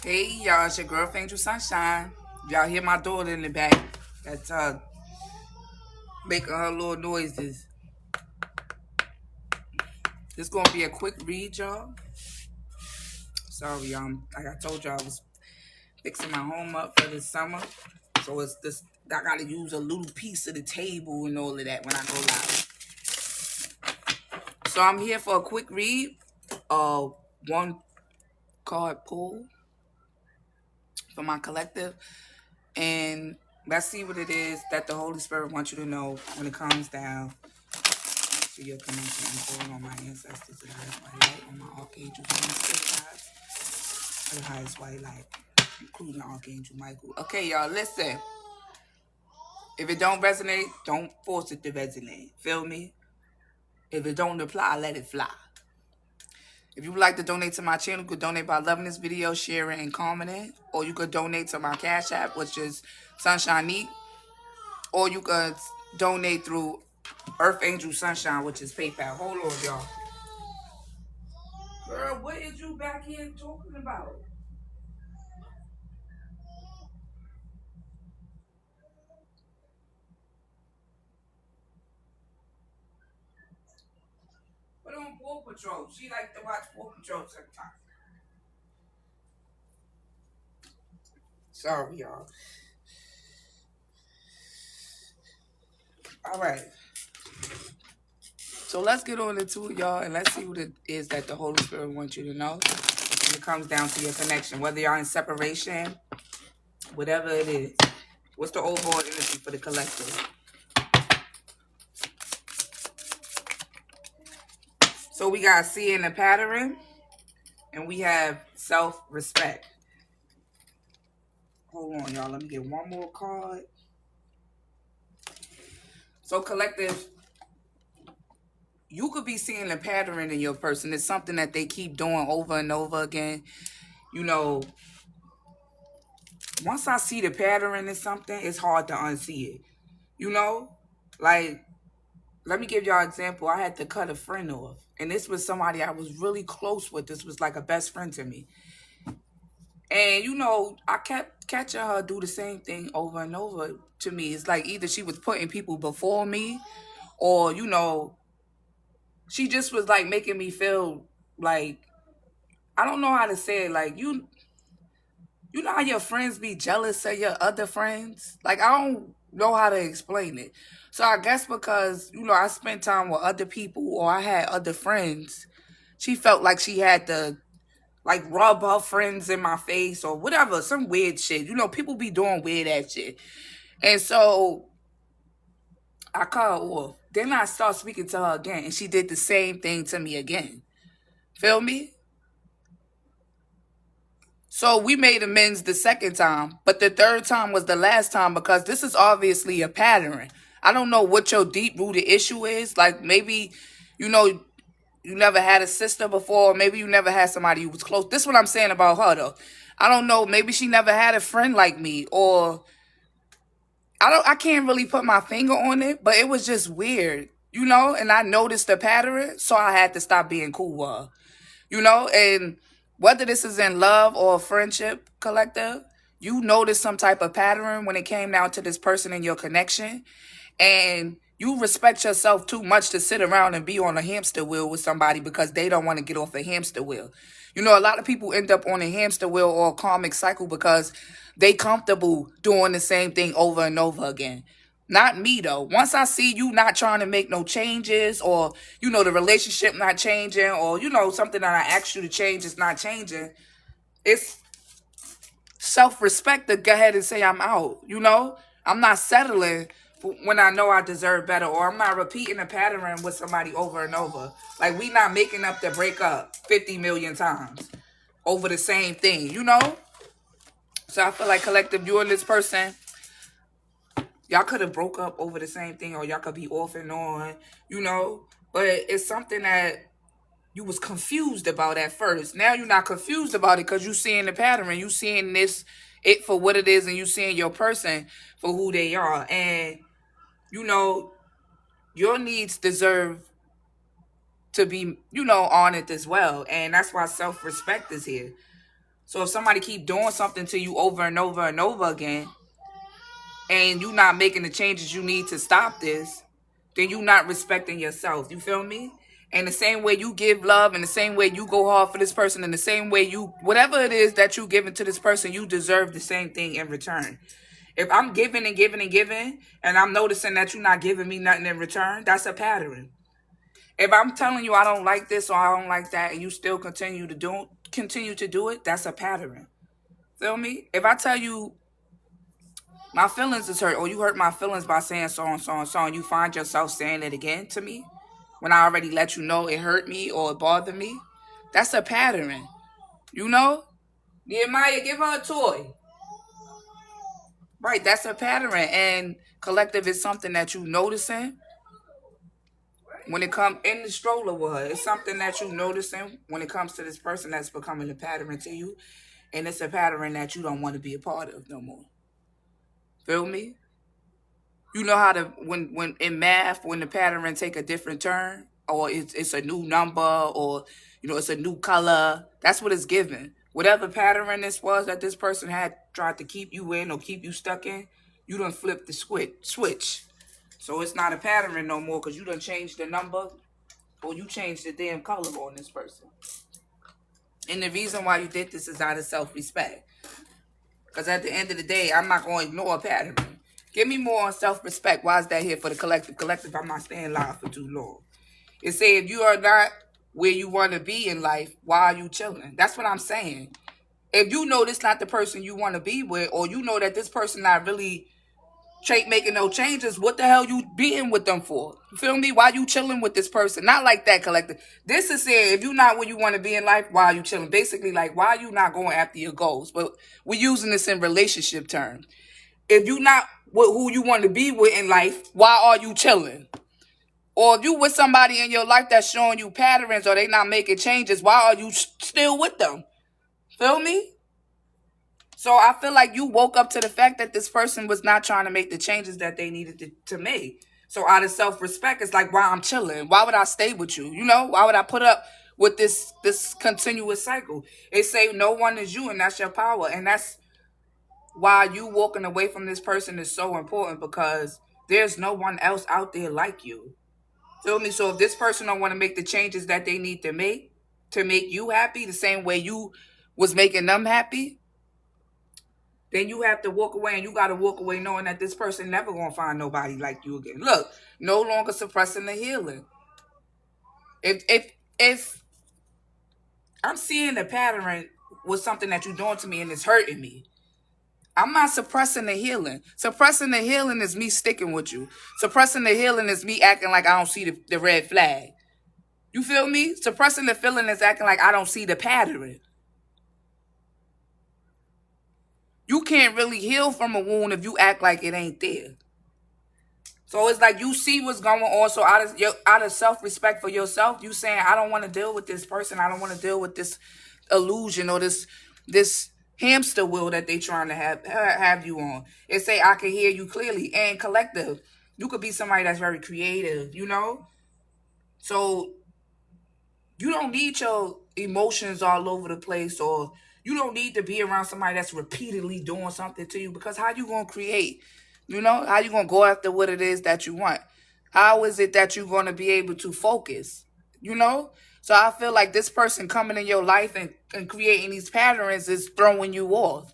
Hey y'all, it's your girl Angel Sunshine. Y'all hear my daughter in the back. That's making her little noises. This gonna be a quick read, y'all. Sorry, like I told y'all, I was fixing my home up for the summer. So it's this I gotta use a little piece of the table and all of that when I go live. So I'm here for a quick read. One card pull for my collective. And let's see what it is that the Holy Spirit wants you to know when it comes down to your connection. I'm calling on my ancestors, the highest white light, on my archangels, and my spirit guides, the highest white light, including Archangel Michael. Okay, y'all, listen. If it don't resonate, don't force it to resonate. Feel me? If it don't apply, let it fly. If you would like to donate to my channel, you could donate by loving this video, sharing, and commenting. Or you could donate to my Cash App, which is Sunshine Neat. Or you could donate through Earth Angel Sunshine, which is PayPal. Hold on, y'all. Girl, what is you back here talking about? Put on Paw Patrol. She like to watch Paw Patrol sometimes. Sorry, y'all. All right. So let's get on into it, y'all, and let's see what it is that the Holy Spirit wants you to know when it comes down to your connection. Whether you're in separation, whatever it is. What's the overall energy for the collective? So we got seeing the pattern, and we have self-respect. Hold on, y'all. Let me get one more card. So collective, you could be seeing a pattern in your person. It's something that they keep doing over and over again. You know, once I see the pattern in something, it's hard to unsee it. You know, like, let me give y'all an example. I had to cut a friend off, and this was somebody I was really close with. This was like a best friend to me. And, you know, I kept catching her do the same thing over and over to me. It's like either she was putting people before me or, you know, she just was like making me feel like, I don't know how to say it. Like, you know how your friends be jealous of your other friends? Like, I don't know how to explain it. So I guess because, you know, I spent time with other people or I had other friends, she felt like she had to, like, rub her friends in my face or whatever, some weird shit. You know, people be doing weird ass shit. And so I cut her off. Then I start speaking to her again, and she did the same thing to me again. Feel me? So we made amends the second time, but the third time was the last time because this is obviously a pattern. I don't know what your deep rooted issue is. Like maybe, you know, you never had a sister before. Maybe you never had somebody who was close. This is what I'm saying about her though. I don't know. Maybe she never had a friend like me, or I can't really put my finger on it, but it was just weird, you know. And I noticed the pattern, so I had to stop being cool with her, you know. And whether this is in love or a friendship collective, you notice some type of pattern when it came down to this person in your connection, and you respect yourself too much to sit around and be on a hamster wheel with somebody because they don't want to get off a hamster wheel. You know, a lot of people end up on a hamster wheel or a karmic cycle because they comfortable doing the same thing over and over again. Not me though. Once I see you not trying to make no changes, or you know the relationship not changing, or you know something that I asked you to change is not changing, it's self-respect to go ahead and say I'm out. You know, I'm not settling when I know I deserve better, or I'm not repeating a pattern with somebody over and over. Like we not making up the breakup 50 million times over the same thing, you know. So I feel like collective, you and this person, y'all could have broke up over the same thing, or y'all could be off and on, you know. But it's something that you was confused about at first. Now you're not confused about it because you seeing the pattern. You seeing this, it for what it is, and you seeing your person for who they are. And, you know, your needs deserve to be, you know, honored as well. And that's why self-respect is here. So if somebody keep doing something to you over and over and over again, and you not making the changes you need to stop this, then you not respecting yourself. You feel me? And the same way you give love, and the same way you go hard for this person, and the same way you, whatever it is that you giving to this person, you deserve the same thing in return. If I'm giving and giving and giving, and I'm noticing that you're not giving me nothing in return, that's a pattern. If I'm telling you I don't like this or I don't like that, and you still continue to do it, that's a pattern. Feel me? If I tell you my feelings is hurt, or you hurt my feelings by saying so and so and so, and you find yourself saying it again to me when I already let you know it hurt me or it bothered me, that's a pattern. You know? Nehemiah, give her a toy. Right, that's a pattern. And collective is something that you noticing when it comes in the stroller with her. It's something that you noticing when it comes to this person that's becoming a pattern to you. And it's a pattern that you don't want to be a part of no more. Feel me? You know how to when in math, when the pattern take a different turn, or it's a new number, or it's a new color. That's what it's given. Whatever pattern this was that this person had tried to keep you in or keep you stuck in, you done flip the switch. So it's not a pattern no more because you done changed the number, or you changed the damn color on this person. And the reason why you did this is out of self-respect. Because at the end of the day, I'm not going to ignore a pattern. Give me more on self-respect. Why is that here for the collective? Collective, I'm not staying live for too long. It say if you are not where you want to be in life, why are you chilling? That's what I'm saying. If you know this not the person you want to be with, or you know that this person not really making no changes, what the hell you being with them for? You feel me? Why you chilling with this person? Not like that, collective. This is saying if you're not where you want to be in life, why are you chilling? Basically, like, why are you not going after your goals? But we're using this in relationship terms. If you're not with who you want to be with in life, why are you chilling? Or if you with somebody in your life that's showing you patterns or they not making changes, why are you still with them? Feel me? So I feel like you woke up to the fact that this person was not trying to make the changes that they needed to make. So out of self-respect, it's like, why I'm chilling? Why would I stay with you? Why would I put up with this continuous cycle? They say no one is you, and that's your power. And that's why you walking away from this person is so important, because there's no one else out there like you. Feel me? So if this person don't want to make the changes that they need to make you happy the same way you was making them happy, then you have to walk away, and you got to walk away knowing that this person never going to find nobody like you again. Look, no longer suppressing the healing. If I'm seeing the pattern with something that you're doing to me and it's hurting me, I'm not suppressing the healing. Suppressing the healing is me sticking with you. Suppressing the healing is me acting like I don't see the red flag. You feel me? Suppressing the feeling is acting like I don't see the pattern. You can't really heal from a wound if you act like it ain't there. So it's like you see what's going on. So out of self-respect for yourself, you saying, I don't want to deal with this person. I don't want to deal with this illusion or this hamster wheel that they trying to have you on. It say, I can hear you clearly. And collective, you could be somebody that's very creative, So you don't need your emotions all over the place, or you don't need to be around somebody that's repeatedly doing something to you, because how you going to create? How you going to go after what it is that you want? How is it that you're going to be able to focus? So I feel like this person coming in your life and creating these patterns is throwing you off,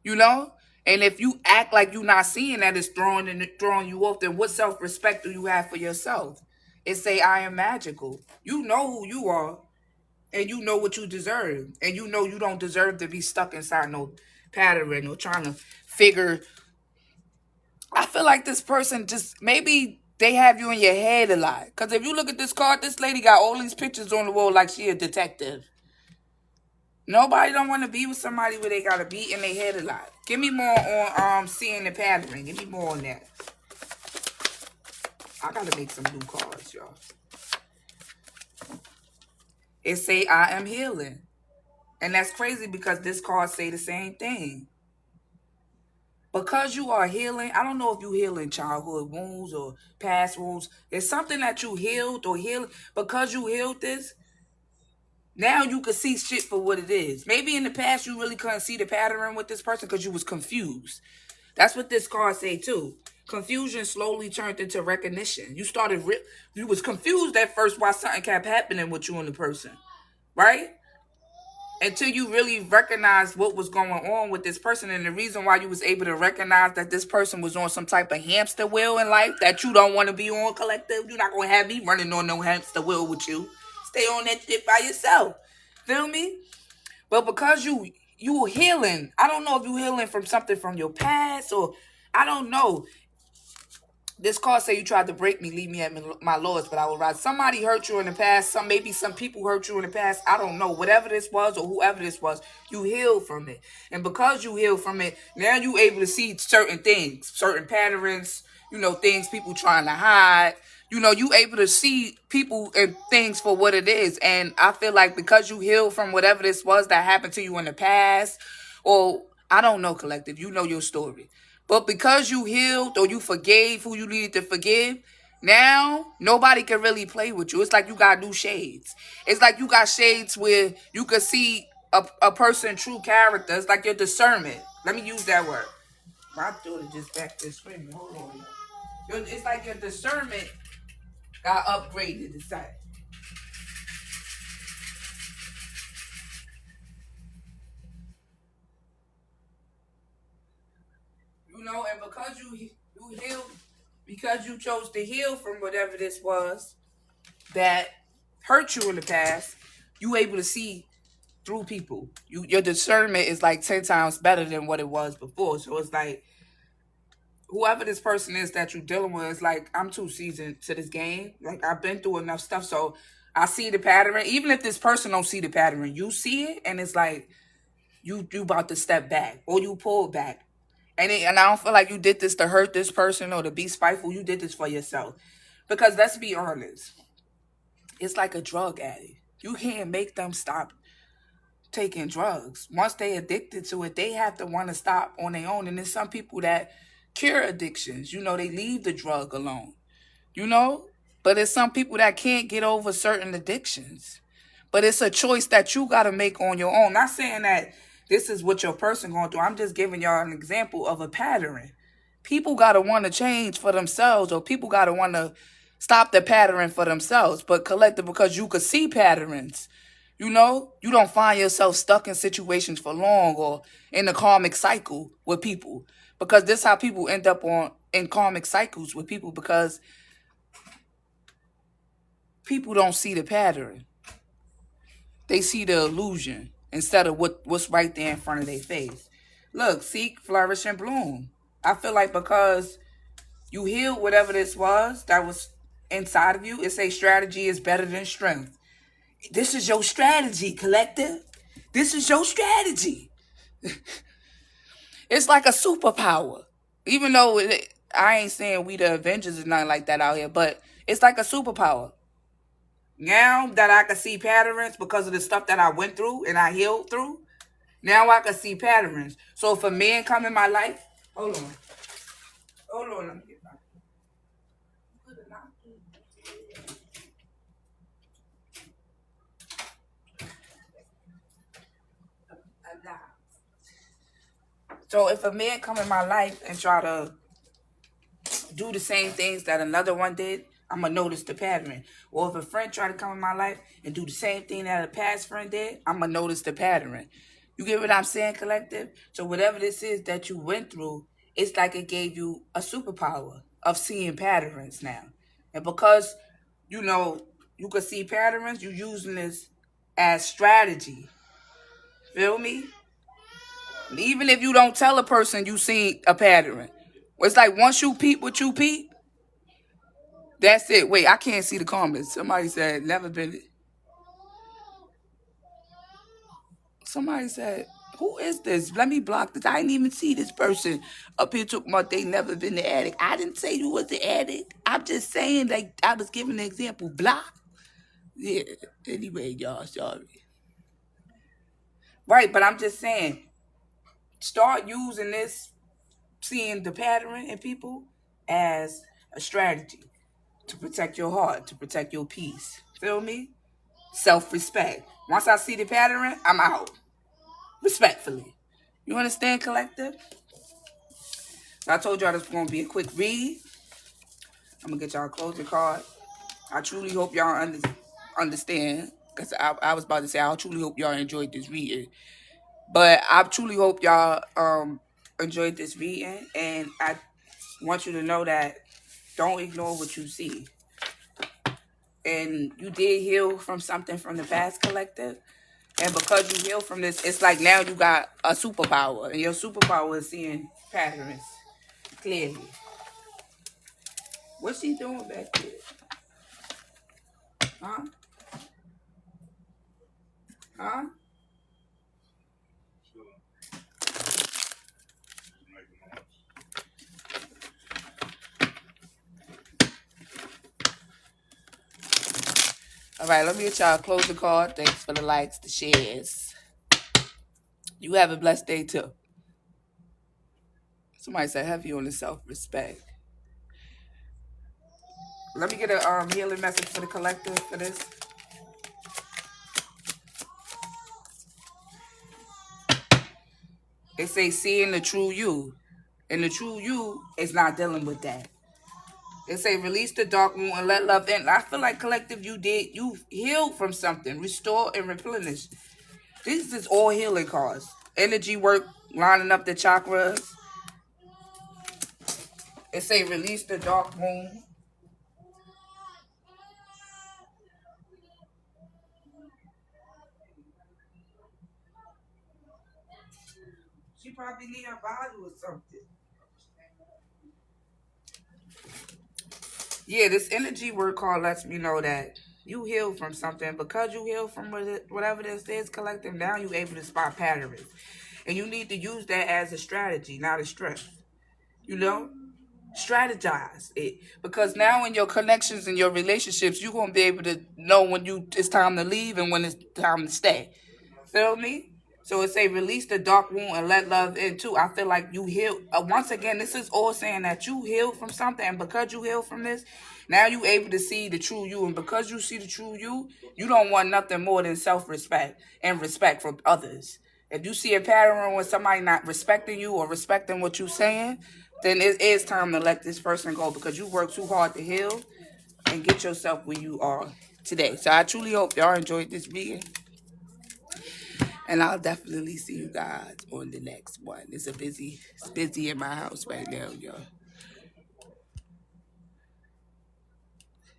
And if you act like you're not seeing that it's throwing you off, then what self-respect do you have for yourself? It say, I am magical. You know who you are, and you know what you deserve. And you know you don't deserve to be stuck inside no pattern or trying to figure. I feel like this person just, maybe they have you in your head a lot. Because if you look at this card, this lady got all these pictures on the wall like she a detective. Nobody don't want to be with somebody where they got to be in their head a lot. Give me more on seeing the pattern. Give me more on that. I got to make some new cards, y'all. It say, I am healing. And that's crazy because this card say the same thing. Because you are healing, I don't know if you healing childhood wounds or past wounds. There's something that you healed or healed. Because you healed this, Now you can see shit for what it is. Maybe in the past you really couldn't see the pattern with this person because you was confused. That's what this card say too. Confusion slowly turned into recognition. You was confused at first why something kept happening with you and the person, right? Until you really recognize what was going on with this person, and the reason why you was able to recognize that this person was on some type of hamster wheel in life that you don't want to be on, collective. You're not gonna have me running on no hamster wheel with you. Stay on that shit by yourself. Feel me? But because you healing, I don't know if you healing from something from your past, or I don't know. This card say you tried to break me, leave me at my lowest, but I will rise. Somebody hurt you in the past. Maybe some people hurt you in the past. I don't know. Whatever this was or whoever this was, you healed from it. And because you healed from it, now you able to see certain things, certain patterns, things people trying to hide. You able to see people and things for what it is. And I feel like because you healed from whatever this was that happened to you in the past, or I don't know, collective, you know your story. But because you healed or you forgave who you needed to forgive, now nobody can really play with you. It's like you got new shades. It's like you got shades where you can see a person's true character. It's like your discernment. Let me use that word. My daughter just back this screen. Hold on. It's like your discernment got upgraded inside. And because you healed, because you chose to heal from whatever this was that hurt you in the past, you able to see through people. Your discernment is like 10 times better than what it was before. So it's like whoever this person is that you're dealing with, it's like I'm too seasoned to this game. Like I've been through enough stuff, so I see the pattern. Even if this person don't see the pattern, you see it, and it's like you about to step back or you pull back. And I don't feel like you did this to hurt this person or to be spiteful. You did this for yourself. Because let's be honest, it's like a drug addict. You can't make them stop taking drugs. Once they addicted to it, they have to want to stop on their own. And there's some people that cure addictions. They leave the drug alone. But there's some people that can't get over certain addictions. But it's a choice that you got to make on your own. Not saying that this is what your person going through. I'm just giving y'all an example of a pattern. People got to want to change for themselves, or people got to want to stop the pattern for themselves. But collective, because you could see patterns, you don't find yourself stuck in situations for long or in the karmic cycle with people. Because this is how people end up in karmic cycles with people, because people don't see the pattern. They see the illusion instead of what's right there in front of their face. Look, seek, flourish, and bloom. I feel like because you healed whatever this was that was inside of you, it's a strategy is better than strength. This is your strategy, collective. This is your strategy. It's like a superpower. Even though I ain't saying we the Avengers or nothing like that out here, but it's like a superpower. Now that I can see patterns because of the stuff that I went through and I healed through, now I can see patterns. So if a man come in my life, hold on, let me get back. So if a man come in my life and try to do the same things that another one did, I'm going to notice the pattern. Or if a friend try to come in my life and do the same thing that a past friend did, I'm going to notice the pattern. You get what I'm saying, collective? So whatever this is that you went through, it's like it gave you a superpower of seeing patterns now. And because, you can see patterns, you're using this as strategy. Feel me? Even if you don't tell a person you see a pattern. It's like once you peep what you peep, that's it. Wait, I can't see the comments. Somebody said, never been. Somebody said, who is this? Let me block this. I didn't even see this person up here talking about they never been the addict. I didn't say you was the addict. I'm just saying, like, I was giving an example. Block. Yeah, anyway, y'all, sorry. Right, but I'm just saying, start using this, seeing the pattern in people as a strategy to protect your heart, to protect your peace. Feel me? Self-respect. Once I see the pattern, I'm out. Respectfully. You understand, collective? I told y'all this was going to be a quick read. I'm going to get y'all a closing card. I truly hope y'all understand. Because I was about to say, I truly hope y'all enjoyed this reading. But I truly hope y'all enjoyed this reading. And I want you to know that don't ignore what you see. And you did heal from something from the past, collective. And because you heal from this, it's like now you got a superpower. And your superpower is seeing patterns clearly. What's she doing back there? Huh? Huh? All right, let me get y'all close the card. Thanks for the likes, the shares. You have a blessed day too. Somebody said heavy on the self-respect. Let me get a healing message for the collective for this. It say seeing the true you. And the true you is not dealing with that. It say release the dark moon and let love in. I feel like collective you healed from something. Restore and replenish. This is all healing cards. Energy work, lining up the chakras. It say release the dark moon. She probably need her bottle or something. Yeah, this energy work card lets me know that you heal from something. Because you heal from whatever this is, collective, now you're able to spot patterns. And you need to use that as a strategy, not a stress. You know? Strategize it. Because now in your connections and your relationships, you're going to be able to know when it's time to leave and when it's time to stay. Feel me? So it say release the dark wound and let love in too. I feel like you heal. Once again, this is all saying that you healed from something, and because you healed from this, now you able to see the true you. And because you see the true you, you don't want nothing more than self-respect and respect from others. If you see a pattern when somebody not respecting you or respecting what you're saying, then it is time to let this person go because you worked too hard to heal and get yourself where you are today. So I truly hope y'all enjoyed this reading. And I'll definitely see you guys on the next one. It's busy in my house right now, y'all.